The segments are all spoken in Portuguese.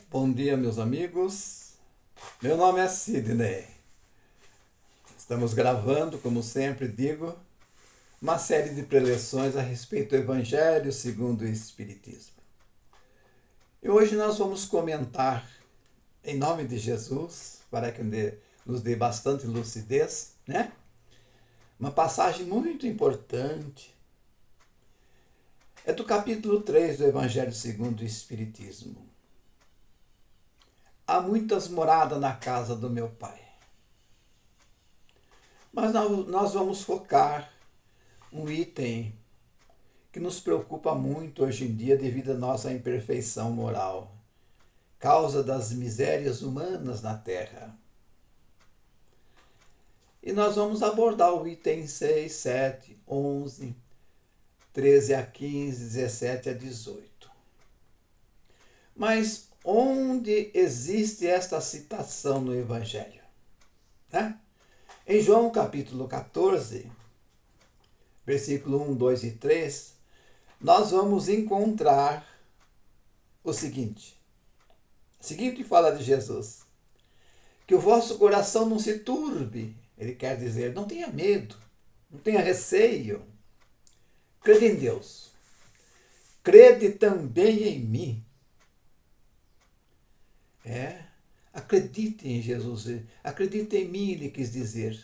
Bom dia, meus amigos. Meu nome é Sidney. Estamos gravando, como sempre digo, uma série de preleções a respeito do Evangelho segundo o Espiritismo. E hoje nós vamos comentar, em nome de Jesus, para que nos dê bastante lucidez, né? Uma passagem muito importante. É do capítulo 3 do Evangelho segundo o Espiritismo. Há muitas moradas na casa do meu Pai. Mas nós vamos focar um item que nos preocupa muito hoje em dia devido à nossa imperfeição moral, causa das misérias humanas na Terra. E nós vamos abordar o item 6, 7, 11, 13 a 15, 17 a 18. Mas onde existe esta citação no Evangelho? Né? Em João capítulo 14, versículo 1, 2 e 3, nós vamos encontrar o seguinte. O seguinte fala de Jesus. Que o vosso coração não se turbe. Ele quer dizer, não tenha medo, não tenha receio. Crede em Deus. Crede também em mim. Acredite em Jesus. Acredite em mim, ele quis dizer.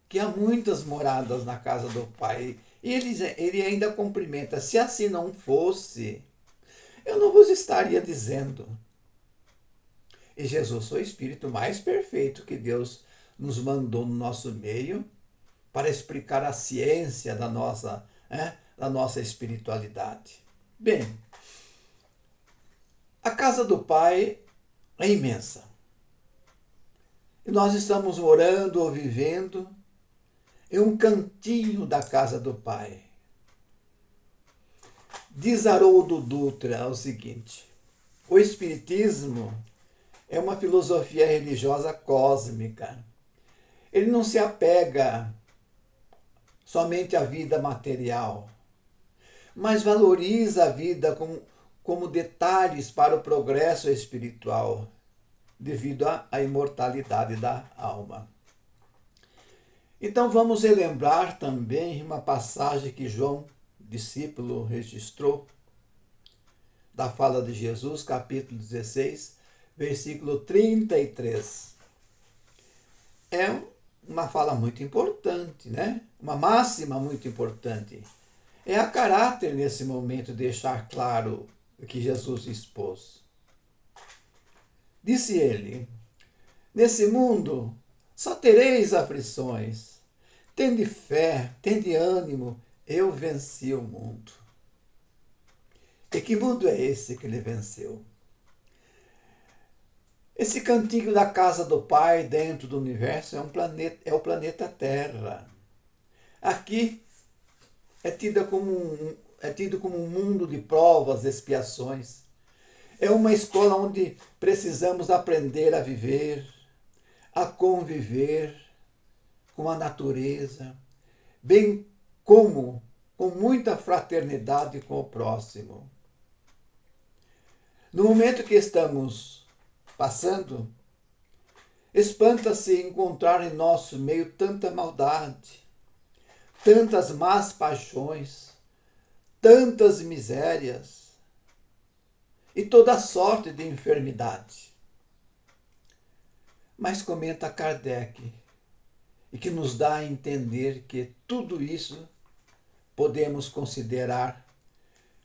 Que há muitas moradas na casa do Pai. E ele ainda cumprimenta, se assim não fosse, eu não vos estaria dizendo. E Jesus foi o Espírito mais perfeito que Deus nos mandou no nosso meio para explicar a ciência da nossa espiritualidade. Bem, a casa do Pai é imensa. E nós estamos morando ou vivendo em um cantinho da casa do Pai. Diz Haroldo Dutra o seguinte: o Espiritismo é uma filosofia religiosa cósmica. Ele não se apega somente à vida material, mas valoriza a vida como detalhes para o progresso espiritual, devido à imortalidade da alma. Então vamos relembrar também uma passagem que João, discípulo, registrou, da fala de Jesus, capítulo 16, versículo 33. É uma fala muito importante, né? Uma máxima muito importante. É a caráter, nesse momento, deixar claro o que Jesus expôs. Disse ele, nesse mundo só tereis aflições. Tende fé, tende ânimo, eu venci o mundo. E que mundo é esse que ele venceu? Esse cantinho da casa do Pai dentro do universo é o planeta Terra. Aqui é tido como um mundo de provas, expiações. É uma escola onde precisamos aprender a viver, a conviver com a natureza, bem como com muita fraternidade com o próximo. No momento que estamos passando, espanta-se encontrar em nosso meio tanta maldade, tantas más paixões, tantas misérias e toda sorte de enfermidade. Mas comenta Kardec, e que nos dá a entender que tudo isso podemos considerar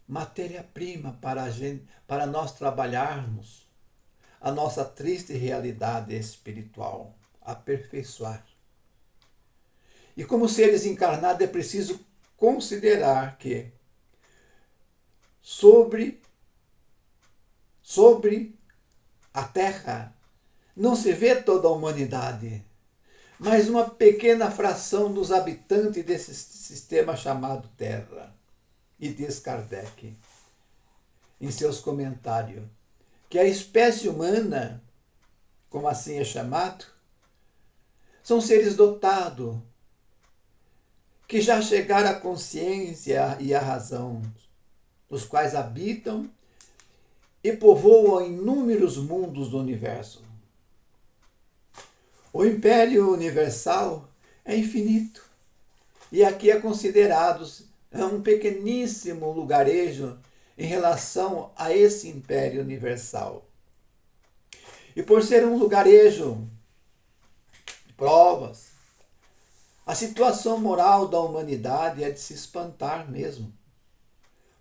matéria-prima para nós trabalharmos a nossa triste realidade espiritual, aperfeiçoar. E como seres encarnados é preciso considerar que sobre a Terra não se vê toda a humanidade, mas uma pequena fração dos habitantes desse sistema chamado Terra. E diz Kardec, em seus comentários, que a espécie humana, como assim é chamado, são seres dotados, que já chegaram à consciência e à razão, os quais habitam e povoam inúmeros mundos do universo. O Império Universal é infinito e aqui é considerado um pequeníssimo lugarejo em relação a esse Império Universal. E por ser um lugarejo de provas, a situação moral da humanidade é de se espantar mesmo.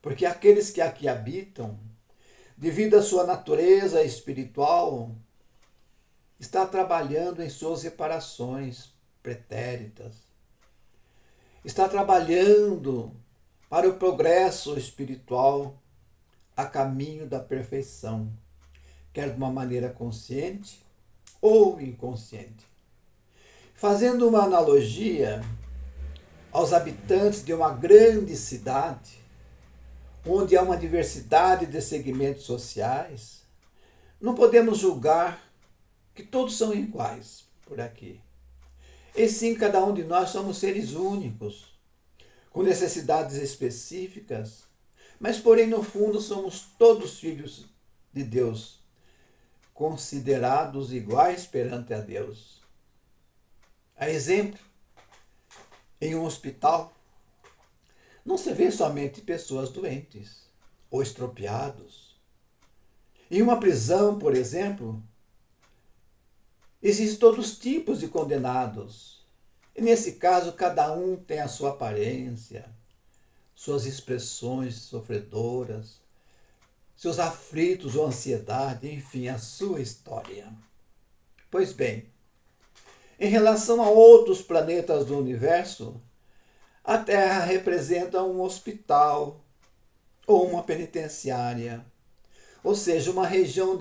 Porque aqueles que aqui habitam, devido à sua natureza espiritual, está trabalhando em suas reparações pretéritas. Está trabalhando para o progresso espiritual a caminho da perfeição, quer de uma maneira consciente ou inconsciente. Fazendo uma analogia aos habitantes de uma grande cidade, onde há uma diversidade de segmentos sociais, não podemos julgar que todos são iguais por aqui. E sim, cada um de nós somos seres únicos, com necessidades específicas, mas porém no fundo somos todos filhos de Deus, considerados iguais perante a Deus. A exemplo, em um hospital, não se vê somente pessoas doentes ou estropiados. Em uma prisão, por exemplo, existem todos os tipos de condenados. E nesse caso, cada um tem a sua aparência, suas expressões sofredoras, seus aflitos ou ansiedade, enfim, a sua história. Pois bem, em relação a outros planetas do universo, a Terra representa um hospital ou uma penitenciária, ou seja, uma região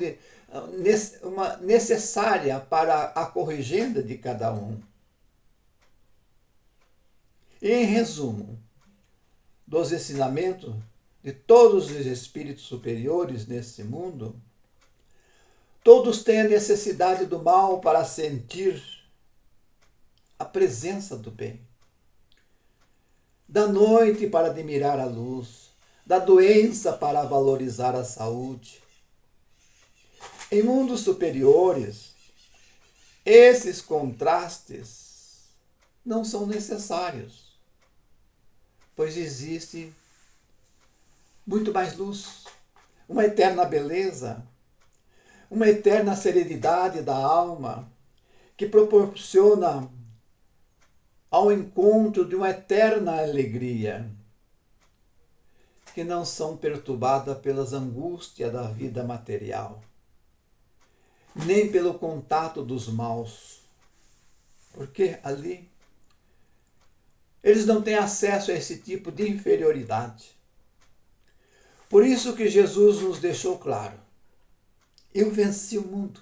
necessária para a corrigenda de cada um. E em resumo, dos ensinamentos de todos os espíritos superiores nesse mundo, todos têm a necessidade do mal para sentir a presença do bem. Da noite para admirar a luz, da doença para valorizar a saúde. Em mundos superiores, esses contrastes não são necessários, pois existe muito mais luz, uma eterna beleza, uma eterna serenidade da alma, que proporciona ao encontro de uma eterna alegria, que não são perturbadas pelas angústias da vida material, nem pelo contato dos maus, porque ali eles não têm acesso a esse tipo de inferioridade. Por isso que Jesus nos deixou claro: eu venci o mundo,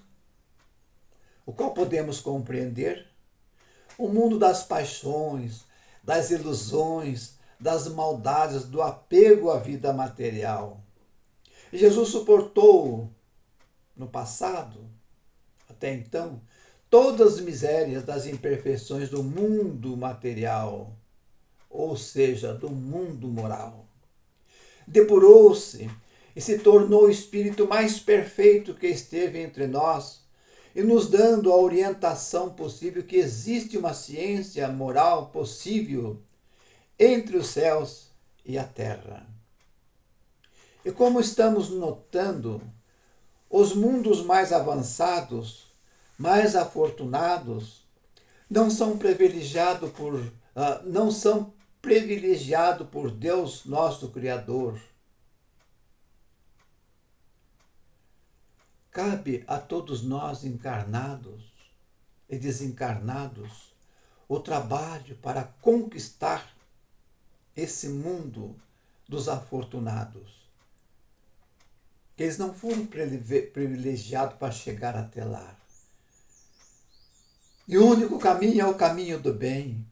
o qual podemos compreender o mundo das paixões, das ilusões, das maldades, do apego à vida material. Jesus suportou no passado, até então, todas as misérias das imperfeições do mundo material, ou seja, do mundo moral. Depurou-se e se tornou o espírito mais perfeito que esteve entre nós, e nos dando a orientação possível que existe uma ciência moral possível entre os céus e a terra. E como estamos notando, os mundos mais avançados, mais afortunados, não são privilegiados por Deus, nosso Criador. Cabe a todos nós, encarnados e desencarnados, o trabalho para conquistar esse mundo dos afortunados. Eles não foram privilegiados para chegar até lá. E o único caminho é o caminho do bem.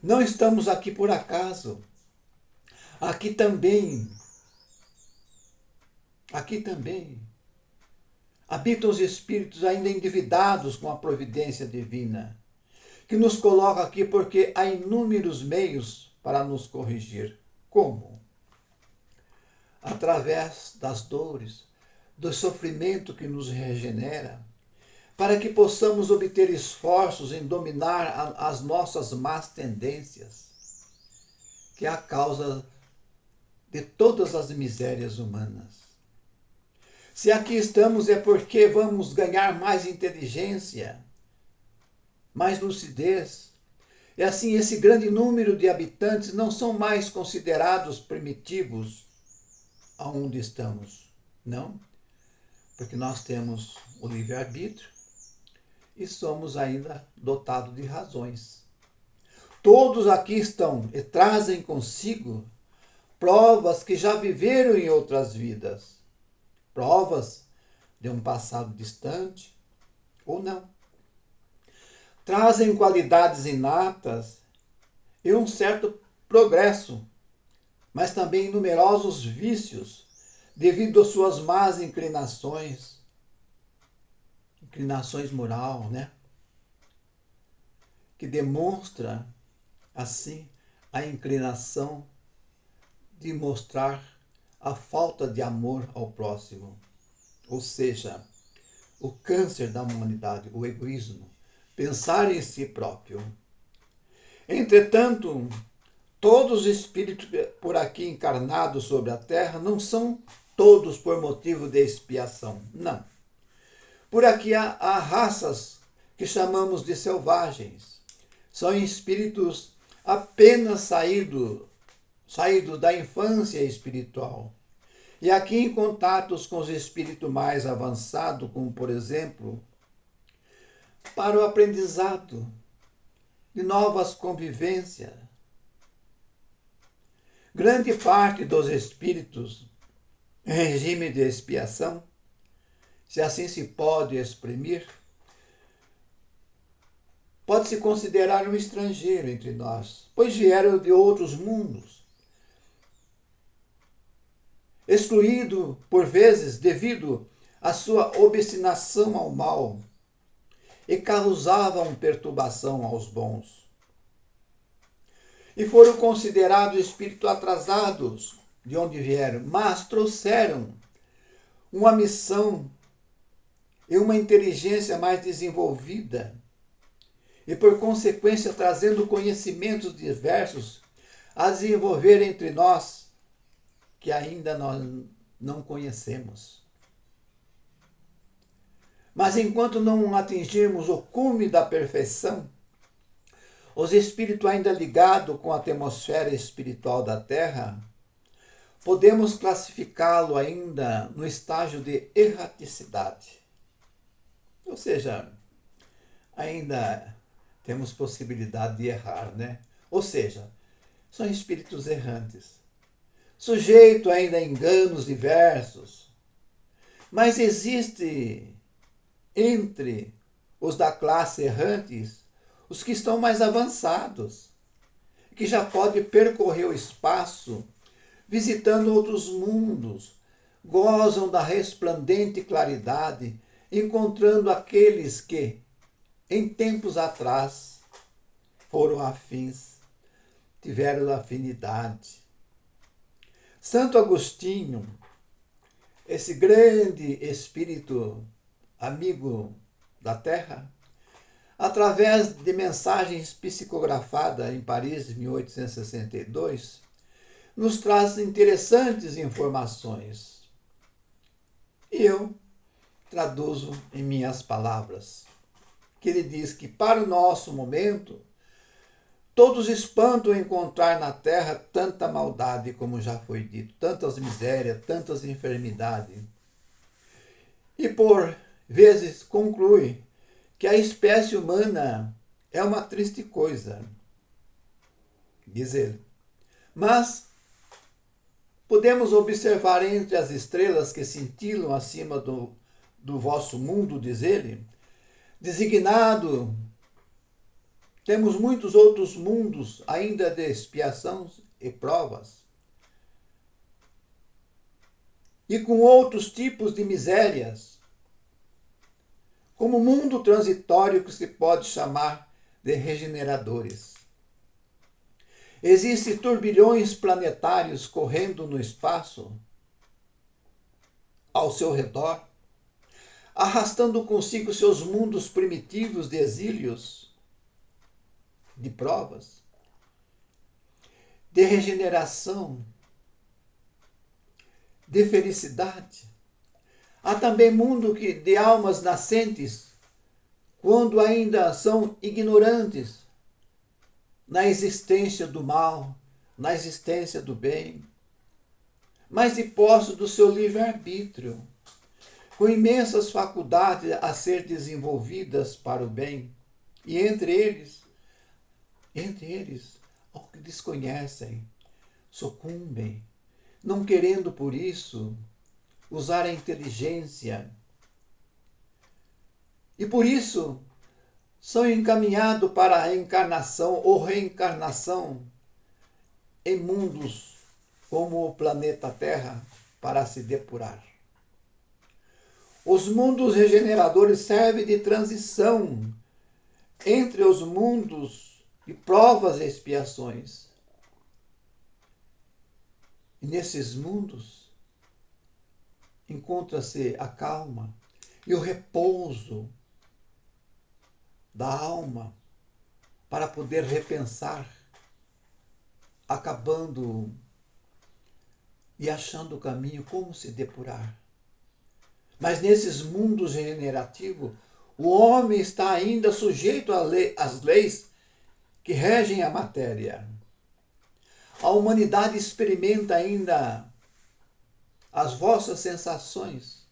Não estamos aqui por acaso. Aqui também habitam os espíritos ainda endividados com a providência divina, que nos coloca aqui porque há inúmeros meios para nos corrigir. Como? Através das dores, do sofrimento que nos regenera, para que possamos obter esforços em dominar as nossas más tendências, que é a causa de todas as misérias humanas. Se aqui estamos é porque vamos ganhar mais inteligência, mais lucidez. E assim, esse grande número de habitantes não são mais considerados primitivos aonde estamos, não, porque nós temos o livre-arbítrio e somos ainda dotados de razões. Todos aqui estão e trazem consigo provas que já viveram em outras vidas, provas de um passado distante ou não. Trazem qualidades inatas e um certo progresso, mas também numerosos vícios devido às suas más inclinações moral, né? Que demonstra, assim, a inclinação de mostrar a falta de amor ao próximo, ou seja, o câncer da humanidade, o egoísmo, pensar em si próprio. Entretanto, todos os espíritos por aqui encarnados sobre a Terra não são todos por motivo de expiação, não. Por aqui há raças que chamamos de selvagens. São espíritos apenas saídos da infância espiritual. E aqui em contatos com os espíritos mais avançados, como por exemplo, para o aprendizado de novas convivências. Grande parte dos espíritos em regime de expiação, se assim se pode exprimir, pode-se considerar um estrangeiro entre nós, pois vieram de outros mundos, excluído por vezes devido à sua obstinação ao mal, e causavam perturbação aos bons. E foram considerados espíritos atrasados de onde vieram, mas trouxeram uma missão e uma inteligência mais desenvolvida, e por consequência trazendo conhecimentos diversos a desenvolver entre nós que ainda nós não conhecemos. Mas enquanto não atingirmos o cume da perfeição, os espíritos ainda ligados com a atmosfera espiritual da Terra, podemos classificá-lo ainda no estágio de erraticidade. Ou seja, ainda temos possibilidade de errar, né? Ou seja, são espíritos errantes, sujeitos ainda a enganos diversos. Mas existe entre os da classe errantes os que estão mais avançados, que já podem percorrer o espaço, visitando outros mundos, gozam da resplandente claridade, encontrando aqueles que, em tempos atrás, foram afins, tiveram afinidade. Santo Agostinho, esse grande espírito amigo da Terra, através de mensagens psicografadas em Paris, em 1862, nos traz interessantes informações. E eu traduzo em minhas palavras, que ele diz que para o nosso momento, todos espantam encontrar na Terra tanta maldade, como já foi dito, tantas misérias, tantas enfermidades. E por vezes conclui que a espécie humana é uma triste coisa, diz ele. Mas podemos observar entre as estrelas que cintilam acima do vosso mundo, diz ele, designado, temos muitos outros mundos ainda de expiação e provas, e com outros tipos de misérias, como mundo transitório que se pode chamar de regeneradores. Existem turbilhões planetários correndo no espaço, ao seu redor, arrastando consigo seus mundos primitivos de exílios, de provas, de regeneração, de felicidade. Há também mundo de almas nascentes, quando ainda são ignorantes na existência do mal, na existência do bem, mas de posse do seu livre-arbítrio, com imensas faculdades a ser desenvolvidas para o bem, e entre eles, ao que desconhecem, sucumbem, não querendo por isso usar a inteligência, e por isso são encaminhados para a encarnação ou reencarnação em mundos como o planeta Terra para se depurar. Os mundos regeneradores servem de transição entre os mundos de provas e expiações. E nesses mundos encontra-se a calma e o repouso da alma para poder repensar, acabando e achando o caminho como se depurar. Mas nesses mundos regenerativos, o homem está ainda sujeito às leis que regem a matéria. A humanidade experimenta ainda as vossas sensações,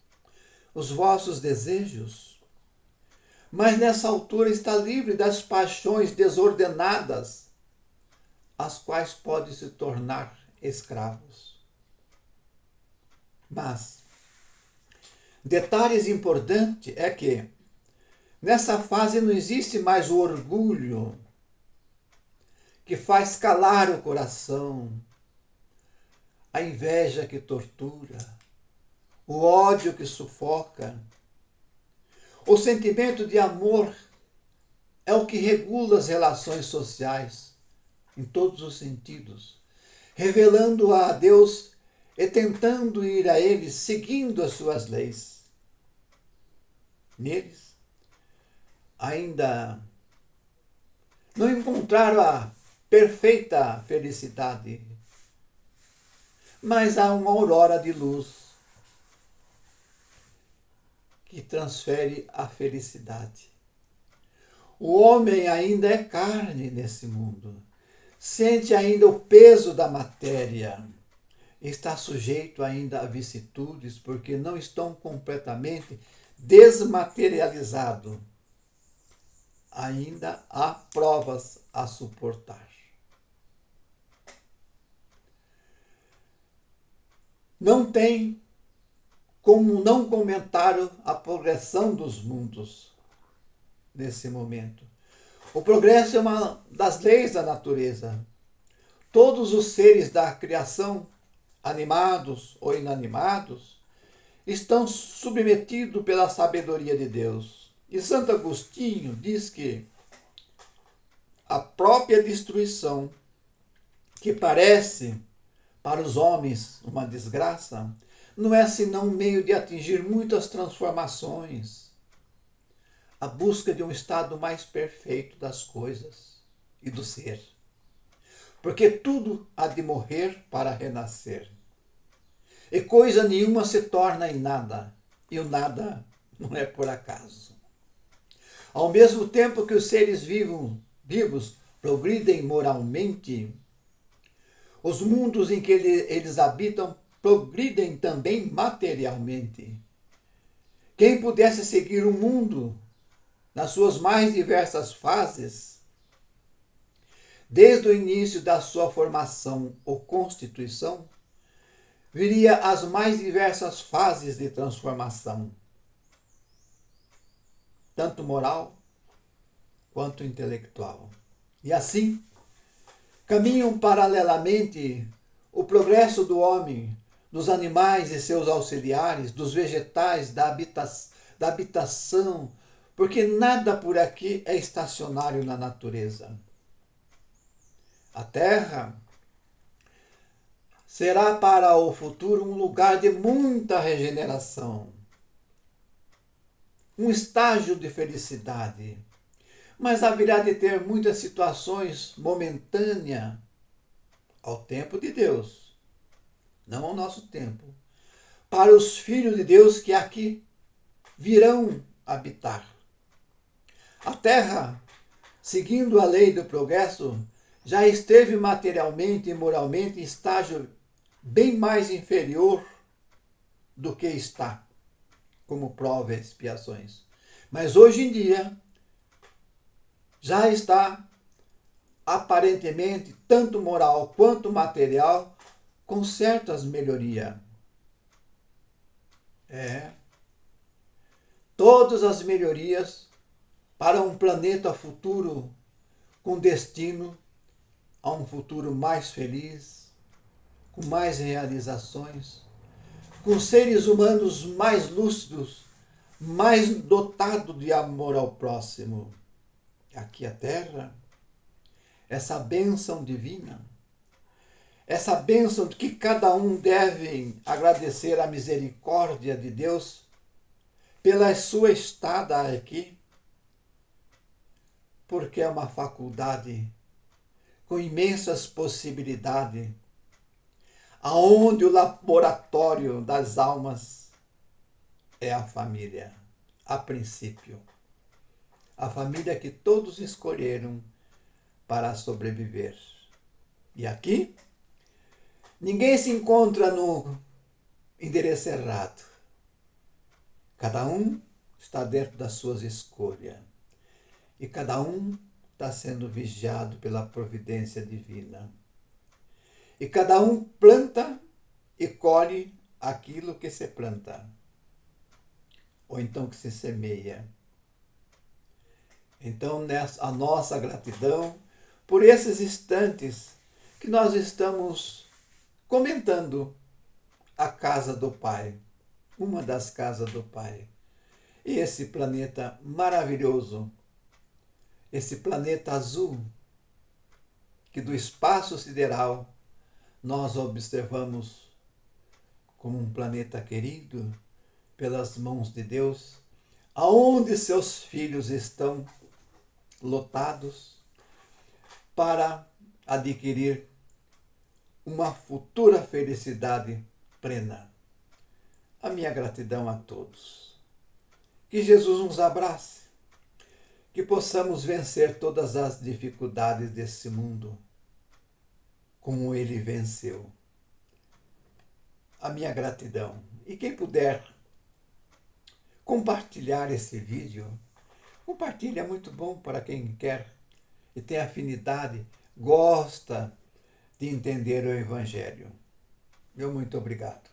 os vossos desejos, mas nessa altura está livre das paixões desordenadas, as quais podem se tornar escravos. Mas detalhes importantes é que nessa fase não existe mais o orgulho que faz calar o coração, a inveja que tortura, o ódio que sufoca. O sentimento de amor é o que regula as relações sociais em todos os sentidos, revelando a Deus e tentando ir a Ele seguindo as suas leis. Neles ainda não encontraram a perfeita felicidade, mas há uma aurora de luz que transfere a felicidade. O homem ainda é carne nesse mundo, sente ainda o peso da matéria, está sujeito ainda a vicissitudes porque não estão completamente desmaterializados. Ainda há provas a suportar. Não tem como não comentar a progressão dos mundos nesse momento. O progresso é uma das leis da natureza. Todos os seres da criação, animados ou inanimados, estão submetidos pela sabedoria de Deus. E Santo Agostinho diz que a própria destruição, que parece para os homens uma desgraça, não é senão um meio de atingir muitas transformações, a busca de um estado mais perfeito das coisas e do ser. Porque tudo há de morrer para renascer. E coisa nenhuma se torna em nada, e o nada não é por acaso. Ao mesmo tempo que os seres vivos progridem moralmente, os mundos em que eles habitam progridem também materialmente. Quem pudesse seguir o mundo nas suas mais diversas fases, desde o início da sua formação ou constituição, viria as mais diversas fases de transformação, tanto moral quanto intelectual. E assim, caminham paralelamente o progresso do homem, dos animais e seus auxiliares, dos vegetais, da habitação, porque nada por aqui é estacionário na natureza. A terra será para o futuro um lugar de muita regeneração, um estágio de felicidade, mas haverá de ter muitas situações momentâneas ao tempo de Deus, não ao nosso tempo, para os filhos de Deus que aqui virão habitar. A terra, seguindo a lei do progresso, já esteve materialmente e moralmente em estágio bem mais inferior do que está, como prova e expiações. Mas hoje em dia, já está aparentemente, tanto moral quanto material, com certas melhorias. Todas as melhorias para um planeta futuro com destino a um futuro mais feliz, com mais realizações, com seres humanos mais lúcidos, mais dotados de amor ao próximo. Aqui a Terra, essa bênção divina, essa bênção de que cada um deve agradecer a misericórdia de Deus pela sua estada aqui, porque é uma faculdade com imensas possibilidades, aonde o laboratório das almas é a família, a princípio. A família que todos escolheram para sobreviver. E aqui, ninguém se encontra no endereço errado. Cada um está dentro das suas escolhas. E cada um está sendo vigiado pela providência divina. E cada um planta e colhe aquilo que se planta. Ou então que se semeia. Então, a nossa gratidão por esses instantes que nós estamos comentando a casa do Pai, uma das casas do Pai. E esse planeta maravilhoso, esse planeta azul, que do espaço sideral nós observamos como um planeta querido pelas mãos de Deus, aonde seus filhos estão lotados para adquirir uma futura felicidade plena. A minha gratidão a todos. Que Jesus nos abrace, que possamos vencer todas as dificuldades desse mundo, como ele venceu. A minha gratidão. E quem puder compartilhar esse vídeo, compartilhe, é muito bom para quem quer e tem afinidade, gosta de entender o Evangelho. Meu muito obrigado.